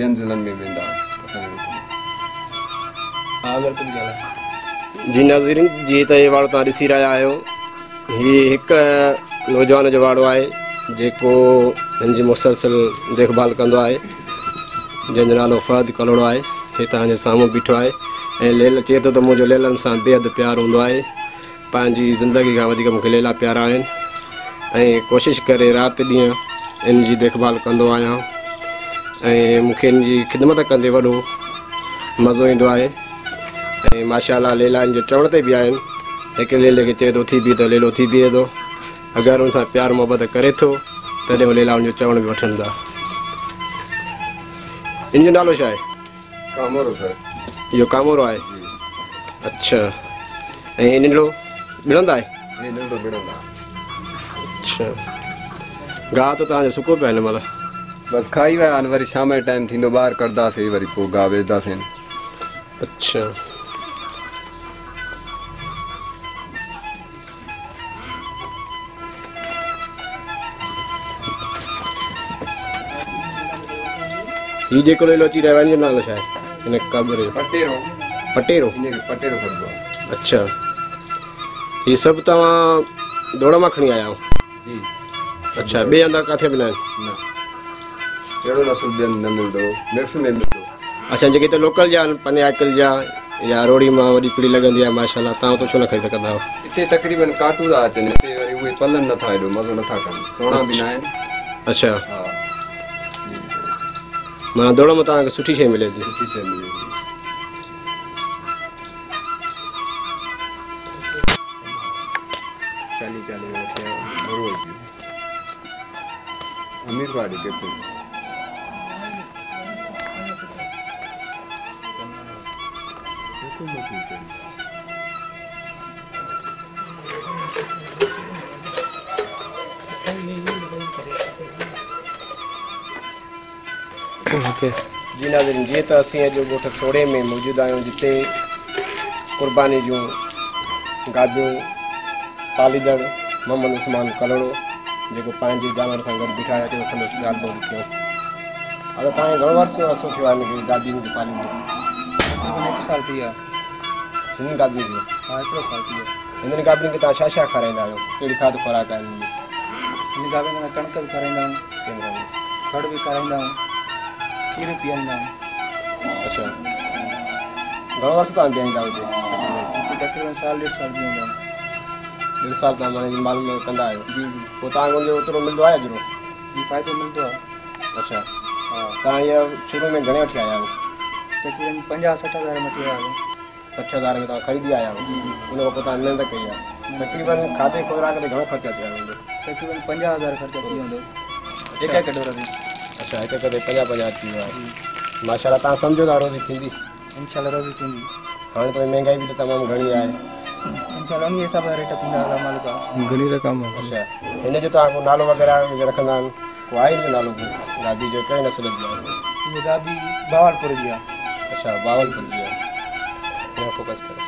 ॿियनि ज़िलनि में वेंदा जी नाज़रीन, जी त ये वाड़ो तव्हां ॾिसी रहिया आहियो, हीउ हिकु नौजवान जो वाड़ो आहे जेको हिन जी मुसलसल देखभाल कंदो आहे, जंहिंजो नालो फहद कलोड़ो आहे। हीउ तव्हांजे साम्हूं बीठो आहे ऐं लेल चए थो त मुंहिंजो लेलनि सां बेहदि प्यारु हूंदो आहे। पंहिंजी ज़िंदगी खां वधीक मूंखे लेला प्यारा आहिनि ऐं कोशिशि करे राति ॾींहुं इन जी देखभाल कंदो आहियां ऐं मूंखे इन जी ख़िदमत कंदे वॾो मज़ो ईंदो आहे। ऐं माशाअल्लाह लेला इन जो चवण ते बि आहिनि, हिकु लेले खे चए थो थी बीहे त लेलो थी बीहे थो, अगरि हुन सां प्यारु मोहबत करे थो तॾहिं उहो लेला हुनजो चवण बि वठनि था। इन जो नालो छा आहे? कामोरो सर। इहो कामोरो आहे? अच्छा। ऐं नंढड़ो ॿिड़ंदा आहे? नंढड़ो ॿिड़ंदा। अच्छा। गाह त तव्हांजो सुको पियो आहे हिन महिल? बसि खाई विया आहिनि, वरी शाम जो टाइम थींदो ॿाहिरि कढंदासीं, वरी पोइ गाह वेचंदासीं। अच्छा। हीउ जेको लेलो अची रहियो आहे हिन जो नालो छा आहे? हिन काबरे? पटेरो। पटेरो? हिनखे पटेरो सॾिबो आहे। अच्छा। हीउ सभु तव्हां दौड़ मां खणी आया आहियो? जी। अच्छा, ॿिए हंधा किथे बि न आहिनि? न, अहिड़ो नसुल ॿियनि न मिलंदो, मिक्स में मिलंदो। अच्छा, जेके त लोकल जा आहिनि पनियाकल जा या रोड़ी मां वॾी पीड़ी लॻंदी आहे माशाअल्लाह, तव्हां उतो छो न ख़रीद कंदा आहियो? हिते तक़रीबन काटू था अचनि, हिते वरी उहे पलनि नथा, हेॾो मज़ो नथा कनि, सोणा बि न आहिनि। अच्छा। हा, माना दौड़ में तव्हांखे सुठी शइ मिले थी? सुठी शइ मिले थी। अमीर वाड़ी केतिरो जी नाज़रीन, जीअं त असीं अॼु ॻोठ सोड़े में मौजूदु आहियूं, जिते क़ुर्बानी जूं गादियूं पालींदड़ मोहम्मद उस्मान कलोड़ो जेको पंहिंजे जानवर सां गॾु बीठा आहे, अचो संदसि ॻाल्हि ॿोल कयूं। हाणे तव्हांखे घणो अर्सो थियो आहे हिनखे गादियुनि खे पालींदे? तक़रीबन 1 साल थी वियो आहे। हिन गादियुनि खे? हा, 1 साल थी वियो। हिननि गादियुनि खे तव्हां छा छा खाराईंदा आहियो? कहिड़ी खाद खुराक आहे हिननि जी? हिन गादियुनि में कणिक बि खाराईंदा आहियूं, खड़ बि खाराईंदा आहियूं, खीर पीअंदा आहियूं। अच्छा। घणो अर्सो तव्हां बीहाईंदा हुजे? तक़रीबन साल 1.5 साल बीहाईंदा आहियूं। 1.5 साल तव्हां माना माल कंदा आहियो? जी जी। पोइ तव्हांखे हुनजो ओतिरो मिलंदो आहे अॼु? जी, फ़ाइदो मिलंदो आहे। अच्छा। हा, तव्हां इहा शुरू में घणे वठी आया आहियो? तक़रीबन 50-60 हज़ार में वठी आया आहियूं। 60 हज़ार में तव्हां ख़रीदी आया आहियो? जी जी। उन खां पोइ तव्हां महिनत कई आहे? तक़रीबन खाधे खुराक ते घणो ख़र्चो थियो हूंदो? तक़रीबन 50,000 ख़र्चो थी वेंदो हिकु डोर ते। अच्छा, हिकु ते 50 थी वियो आहे। माशाअल्लाह, तव्हां सम्झो था रोज़ी थींदी? इंशाल्लाह रोज़ी थींदी। हाणे त महांगाई बि त तमामु घणी आहे। इंशाल्लाह उन हिसाब सां रेट थींदा अला मालिक घणी रक़म। अच्छा, हिन जो तव्हां को नालो वग़ैरह रखंदा आहिनि? को आहे हिन जो नालो गादी जो? कहिड़े नसुल जी आहे? ये गादी बावलपुर जी आहे। अच्छा, बावलपुर जी आहे। हिन फोकस करे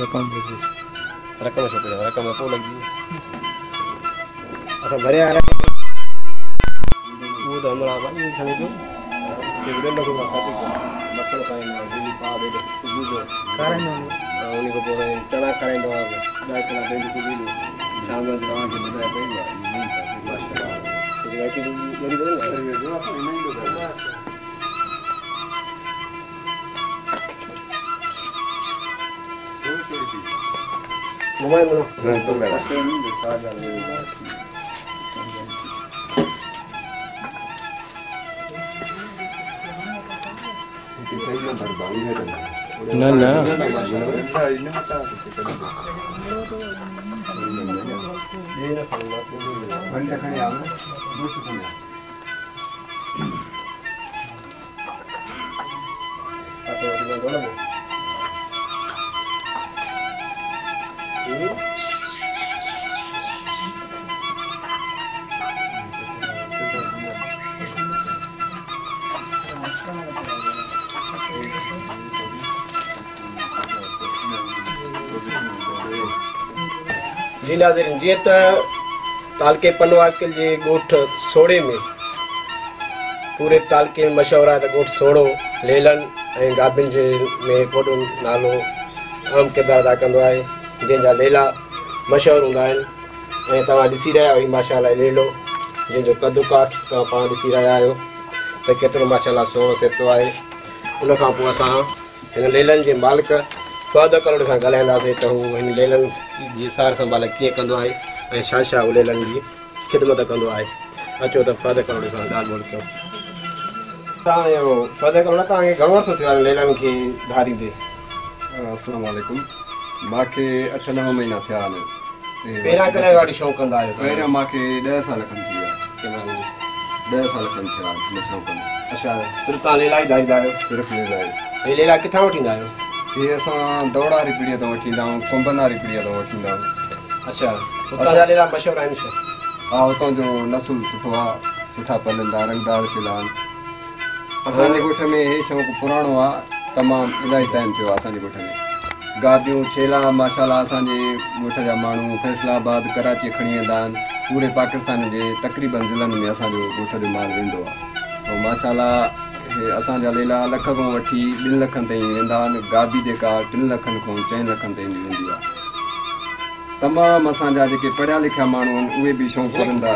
रक़म छो पियो? रक़म पोइ लॻी। अच्छा, भरिया उहो त हमारा भाई खणी अचो। उन खां पोइ चणा खाराईंदो आहे, 10 चणा पंहिंजी सुबुह जो, शाम जो तव्हांखे ॿुधाए पवंदो आहे। मोबाइल ना ना जी नाज़रीन, जीअं त तालके पनवाकिल जे ॻोठ सोड़े में पूरे तालके में मशहूरु आहे त ॻोठ सोड़ो लेलन ऐं गाबिन जे में वॾो नालो आम किरदारु अदा कंदो आहे, जंहिंजा लेला मशहूरु हूंदा आहिनि। ऐं तव्हां ॾिसी रहिया आहियो माशाल्लाह लेलो जंहिंजो कदु काठ तव्हां पाण ॾिसी रहिया आहियो त केतिरो माशाल्लाह सुहिणो सिरतो आहे। उन खां पोइ असां हिन लेलनि जे मालिक फहद करोड़ सां ॻाल्हाईंदासीं त हू हिन लेलनि जी सार संभाल कीअं कंदो आहे ऐं छा छा उहो लेलनि जी ख़िदमत कंदो आहे। अचो त फहद करोड़ सां ॻाल्हि ॿोल कयूं। तव्हां इहो फहद करोड़ तव्हांखे घणो अर्सो थियो आहे लेलनि खे धारींदे? अस्सलाम वालेकुम। मूंखे 8-9 महीना थिया आहिनि। पहिरियां कॾहिं गाॾी शौक़ु कंदा आहियो? पहिरियों मूंखे 10 साल खनि थी विया। 10 साल खनि थिया हिन शौक़ में। अच्छा, सिर्फ़ु तव्हां लेला ई धारींदा आहियो? सिर्फ़ु लेला ई। हे लेला किथां वठींदा आहियो? हे असां दौड़ वारी पीढ़ीअ तां वठी ईंदा आहियूं, कुंभन वारी पीढ़ीअ तां वठी ईंदा आहियूं। अच्छा, हुतां जा लेला मशहूरु आहिनि छा? हा, हुतां जो नसुल सुठो आहे, सुठा पलंदा रंगदार शिला आहिनि। असांजे ॻोठ में हे शौक़ु पुराणो आहे, तमामु इलाही टाइम थियो आहे असांजे ॻोठ में। गाबियूं छेला माशाल्लाह असांजे ॻोठ जा माण्हू फैसलाबाद कराची खणी वेंदा आहिनि। पूरे पाकिस्तान जे तक़रीबन ज़िलनि में असांजो ॻोठ जो माल वेंदो आहे। ऐं माशाल्लाह हे असांजा लेला लख खां वठी 2 लखनि ताईं वेंदा आहिनि। गाबी जेका 3 लखनि खां 4 लखनि ताईं बि वेंदी आहे। तमामु असांजा जेके पढ़िया लिखिया माण्हू आहिनि उहे बि शौक़ु करनि था,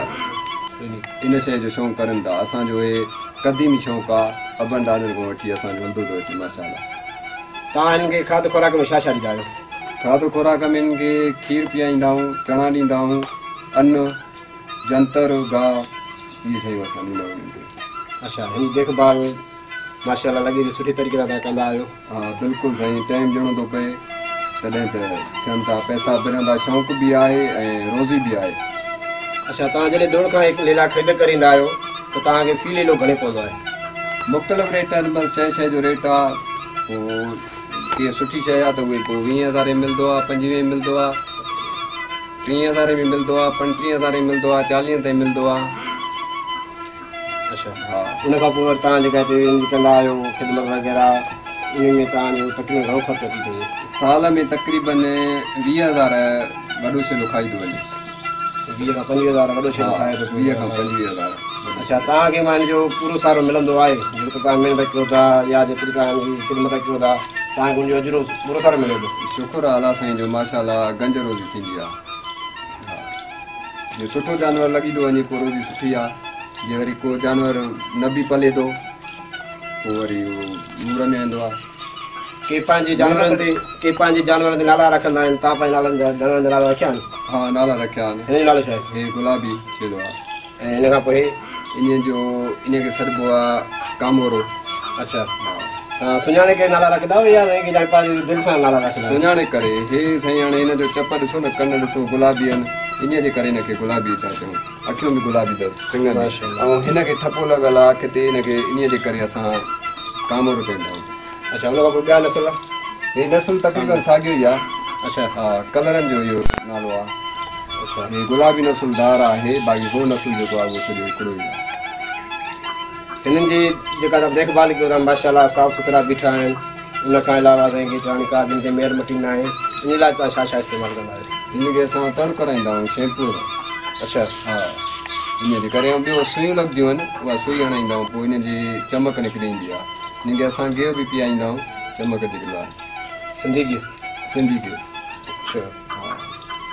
इन शइ जो शौक़ु करनि था। असांजो हे क़दीमी शौक़ु आहे, अबनि ॾाॾनि खां वठी असांजो हलंदो थो अचे माशाल्लाह। तव्हां हिननि खे खाधो खुराक में छा छा ॾींदा आहियो? खाधो खुराक में हिन खे खीर पीआईंदा आहियूं, चणा ॾींदा आहियूं, अन्न, जंतर, गाह, इहे शयूं असां ॾींदा आहियूं हिननि खे। अच्छा, हिन देखभाल माशाल्लाह लॻे थी सुठी तरीक़े सां तव्हां कंदा आहियो। हा बिल्कुलु साईं, टाइम ॾियणो थो पए तॾहिं त थियनि था, पैसा बिरंदा, शौक़ु बि आहे ऐं रोज़ी बि आहे। अच्छा, तव्हां जॾहिं दौड़ खां हिकु लेला ख़रीद करींदा आहियो त तव्हांखे फी लेलो घणे पवंदो आहे? मुख़्तलिफ़ रेट आहिनि, बसि शइ जो रेट आहे। पोइ कीअं सुठी शइ आहे त उहे पोइ 20,000 में मिलंदो आहे, 25 में मिलंदो आहे, 30,000 में मिलंदो आहे, 35,000 में मिलंदो आहे, 40 ताईं मिलंदो आहे। अच्छा, हा, उन खां पोइ तव्हां जेका हिते कंदा आहियो ख़िदमत वग़ैरह, उन में तव्हांजो तक़रीबन घणो ख़र्चो थी थिए? साल में तक़रीबन 20,000 वॾो शेलो खाई थो वञे। 20 खां 25,000 वॾो शेलो खाए थो? 20 खां 25,000। अच्छा, तव्हांखे मां हिनजो पूरो सारो मिलंदो आहे जेको तव्हां महिनत कयो था या जेतिरी तव्हांजी ख़िदमत कयो था, तव्हांखे हुनजो अजरो पूरो सारो मिले थो? शुक्र आहे अलाह साईं जो माशाल्लाह, गंज रोज़ी थींदी आहे। हा, जो सुठो जानवर लॻी थो वञे पोइ रोज़ी सुठी आहे। जीअं वरी को जानवर न बि पले थो पोइ वरी उहो नूर में वेंदो आहे। के पंहिंजे जानवरनि ते नाला रखंदा आहिनि, तव्हां पंहिंजे नालनि जा जानवरनि जा नाला रखिया आहिनि? हा, नाला रखिया आहिनि। हिन जो नालो छा आहे? हे गुलाबी छेलो आहे। ऐं हिन खां पोइ इन खे सॾिबो आहे कामोरो। अच्छा, तव्हां सुञाणे करे नाला रखंदा आहियो या हिन खे पंहिंजे दिलि सां नाला रखंदा आहियो? सुञाणे करे। हे साईं हाणे हिन जो चप ॾिसो न, कन ॾिसो गुलाबी आहिनि, इन जे करे हिनखे गुलाबी था चऊं। अखियूं बि गुलाबी अथसि, सिंगनि में, ऐं हिनखे ठपो लॻल आहे किथे, हिनखे इन जे करे असां कामोरो चवंदा आहियूं। अच्छा, हुन खां पोइ ॿिया नसुल? हे नसुल तक़रीबन साॻियो ई आहे। अच्छा, हा, कलरनि जो इहो नालो आहे। अच्छा, हे गुलाबी नसुलदार आहे, बाक़ी हो नसुल जेको आहे उहो सॼो हिकिड़ो ई आहे। हिननि जी जेका तव्हां देखभाल कयो था माशाल्लाह, साफ़ सुथरा बीठा आहिनि। उन खां अलावा साईं खे चवण का जिन खे मेर मटींदा आहिनि, इन लाइ तव्हां छा छा इस्तेमालु कंदा आहियो? हिन खे असां तड़ कराईंदा आहियूं शैम्पू। अच्छा, हा, इन जे करे। ऐं ॿियो सुयूं लॻंदियूं आहिनि, उहा सुई हणाईंदा आहियूं, पोइ इन जी चमक निकिरी ईंदी आहे। हिन खे असां गिहु बि पीआईंदा आहियूं, चमक जे लाइ। सिंधी गिहु? सिंधी गिहु। अच्छा,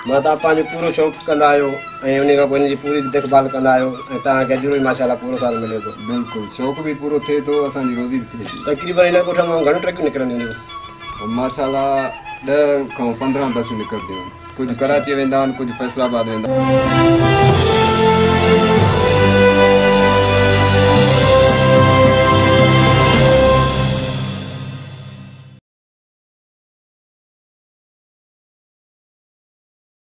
मां तव्हां पंहिंजो पूरो शौक़ु कंदा आहियो ऐं उन खां पोइ हिन जी पूरी देखभाल कंदा आहियो ऐं तव्हांखे अजरो ई माशाल्लाह पूरो साल मिले थो? बिल्कुलु, शौक़ु बि पूरो थिए थो, असांजी रोज़ी बि थिए थी। तक़रीबन हिन ॻोठ मां घणियूं ट्रकियूं निकिरंदियूं आहिनि? माशाल्लाह 10 खां 15 बसूं निकिरंदियूं आहिनि। कुझु कराची वेंदा आहिनि, कुझु फैसलाबाद वेंदा आहिनि।